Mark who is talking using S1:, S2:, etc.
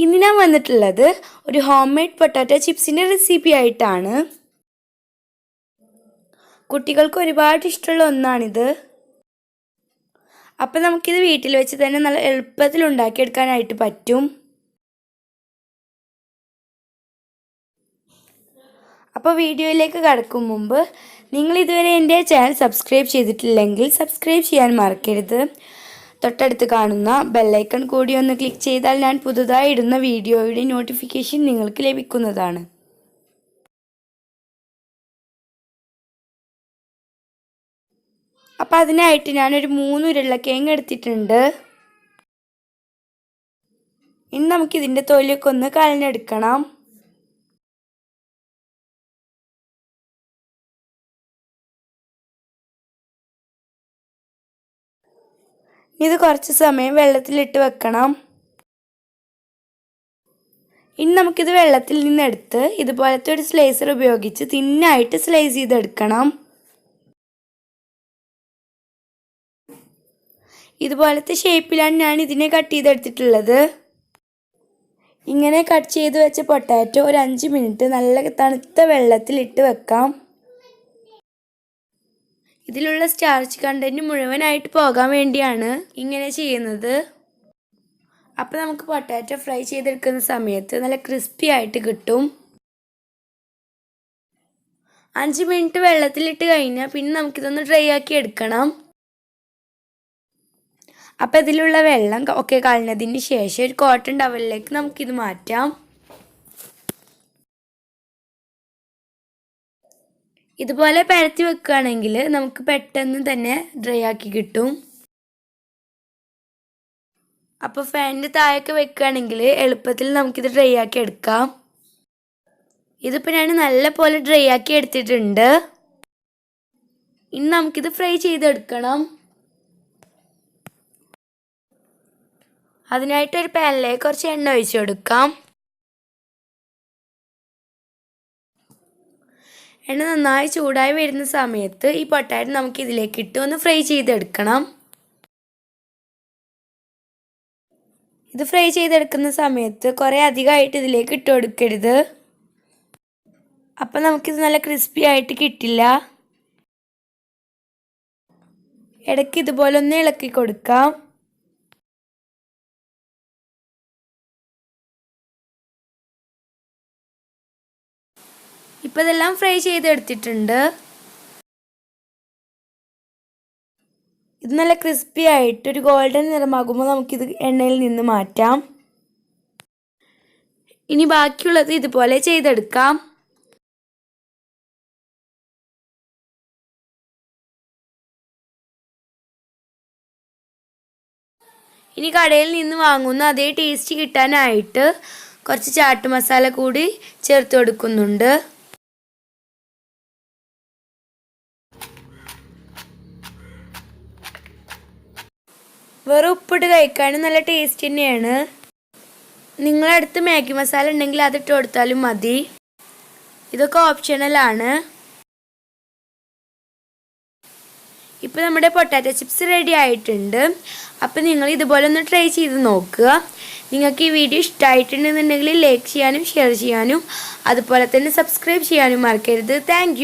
S1: ഇന്ന് ഞാൻ വന്നിട്ടുള്ളത് ഒരു ഹോം മെയ്ഡ് പൊട്ടാറ്റോ ചിപ്സിൻ്റെ റെസിപ്പി ആയിട്ടാണ്. കുട്ടികൾക്ക് ഒരുപാട് ഇഷ്ടമുള്ള ഒന്നാണിത്. അപ്പം നമുക്കിത് വീട്ടിൽ വെച്ച് തന്നെ നല്ല എളുപ്പത്തിൽ ഉണ്ടാക്കിയെടുക്കാനായിട്ട് പറ്റും. അപ്പോൾ വീഡിയോയിലേക്ക് കടക്കും മുമ്പ് നിങ്ങൾ ഇതുവരെ എൻ്റെ ചാനൽ സബ്സ്ക്രൈബ് ചെയ്തിട്ടില്ലെങ്കിൽ സബ്സ്ക്രൈബ് ചെയ്യാൻ മറക്കരുത്. തൊട്ടടുത്ത് കാണുന്ന ബെല്ലൈക്കൺ കൂടി ഒന്ന് ക്ലിക്ക് ചെയ്താൽ ഞാൻ പുതുതായി ഇടുന്ന വീഡിയോയുടെ നോട്ടിഫിക്കേഷൻ നിങ്ങൾക്ക് ലഭിക്കുന്നതാണ്. അപ്പോൾ അതിനായിട്ട് ഞാനൊരു 3 ഉരുളക്കിഴങ്ങ് എടുത്തിട്ടുണ്ട്. ഇനി നമുക്കിതിൻ്റെ തൊലിയൊക്കെ ഒന്ന് കളഞ്ഞെടുക്കണം. ഇത് കുറച്ച് സമയം വെള്ളത്തിലിട്ട് വെക്കണം. ഇനി നമുക്കിത് വെള്ളത്തിൽ നിന്നെടുത്ത് ഇതുപോലത്തെ ഒരു സ്ലൈസർ ഉപയോഗിച്ച് തിന്നായിട്ട് സ്ലൈസ് ചെയ്തെടുക്കണം. ഇതുപോലത്തെ ഷേപ്പിലാണ് ഞാൻ ഇതിനെ കട്ട് ചെയ്തെടുത്തിട്ടുള്ളത്. ഇങ്ങനെ കട്ട് ചെയ്ത് വെച്ച പൊട്ടാറ്റോ ഒരു 5 മിനിറ്റ് നല്ല തണുത്ത വെള്ളത്തിലിട്ട് വെക്കാം. ഇതിലുള്ള സ്റ്റാർച്ച് കണ്ടന്റ് മുഴുവനായിട്ട് പോകാൻ വേണ്ടിയാണ് ഇങ്ങനെ ചെയ്യുന്നത്. അപ്പോൾ നമുക്ക് പൊട്ടാറ്റോ ഫ്രൈ ചെയ്തെടുക്കുന്ന സമയത്ത് നല്ല ക്രിസ്പി ആയിട്ട് കിട്ടും. 5 മിനിറ്റ് വെള്ളത്തിലിട്ട് കഴിഞ്ഞാൽ പിന്നെ നമുക്കിതൊന്ന് ഡ്രൈ ആക്കി എടുക്കണം. അപ്പോൾ ഇതിലുള്ള വെള്ളം ഒക്കെ കളഞ്ഞതിന് ശേഷം ഒരു കോട്ടൺ ടവലിലേക്ക് നമുക്കിത് മാറ്റാം. ഇതുപോലെ പരത്തി വെക്കുകയാണെങ്കിൽ നമുക്ക് പെട്ടെന്ന് തന്നെ ഡ്രൈ ആക്കി കിട്ടും. അപ്പോൾ ഫാനിൻ്റെ താഴെയൊക്കെ വെക്കുകയാണെങ്കിൽ എളുപ്പത്തിൽ നമുക്കിത് ഡ്രൈ ആക്കി എടുക്കാം. ഇതിപ്പോൾ ഞാൻ നല്ല പോലെ ഡ്രൈ ആക്കി എടുത്തിട്ടുണ്ട്. ഇനി നമുക്കിത് ഫ്രൈ ചെയ്തെടുക്കണം. അതിനായിട്ട് ഒരു പാനിലേക്ക് കുറച്ച് എണ്ണ ഒഴിച്ച് കൊടുക്കാം. എണ്ണ നന്നായി ചൂടായി വരുന്ന സമയത്ത് ഈ പൊട്ടാറ്റോ നമുക്ക് ഇതിലേക്ക് ഇട്ട് ഒന്ന് ഫ്രൈ ചെയ്തെടുക്കണം. ഇത് ഫ്രൈ ചെയ്തെടുക്കുന്ന സമയത്ത് കുറേ അധികമായിട്ട് ഇതിലേക്ക് ഇട്ട് കൊടുക്കരുത്. അപ്പം നമുക്കിത് നല്ല ക്രിസ്പി ആയിട്ട് കിട്ടില്ല. ഇടയ്ക്ക് ഇതുപോലെ ഒന്ന് ഇളക്കി കൊടുക്കാം. ഇപ്പം ഇതെല്ലാം ഫ്രൈ ചെയ്തെടുത്തിട്ടുണ്ട്. ഇത് നല്ല ക്രിസ്പി ആയിട്ട് ഒരു ഗോൾഡൻ നിറമാകുമ്പോൾ നമുക്കിത് എണ്ണയിൽ നിന്ന് മാറ്റാം. ഇനി ബാക്കിയുള്ളത് ഇതുപോലെ ചെയ്തെടുക്കാം. ഇനി കടയിൽ നിന്ന് വാങ്ങുന്ന അതേ ടേസ്റ്റ് കിട്ടാനായിട്ട് കുറച്ച് ചാട്ട് മസാല കൂടി ചേർത്ത് കൊടുക്കുന്നുണ്ട്. വെറും ഉപ്പിട്ട് കഴിക്കാനും നല്ല ടേസ്റ്റ് തന്നെയാണ്. നിങ്ങളടുത്ത് മാഗി മസാല ഉണ്ടെങ്കിൽ അതിട്ട് കൊടുത്താലും മതി. ഇതൊക്കെ ഓപ്ഷണലാണ്. ഇപ്പോൾ നമ്മുടെ പൊട്ടാറ്റോ ചിപ്സ് റെഡി ആയിട്ടുണ്ട്. അപ്പോൾ നിങ്ങൾ ഇതുപോലെ ഒന്ന് ട്രൈ ചെയ്ത് നോക്കുക. നിങ്ങൾക്ക് ഈ വീഡിയോ ഇഷ്ടമായിട്ടുണ്ടെന്നുണ്ടെങ്കിൽ ലൈക്ക് ചെയ്യാനും ഷെയർ ചെയ്യാനും അതുപോലെ തന്നെ സബ്സ്ക്രൈബ് ചെയ്യാനും മറക്കരുത്. താങ്ക്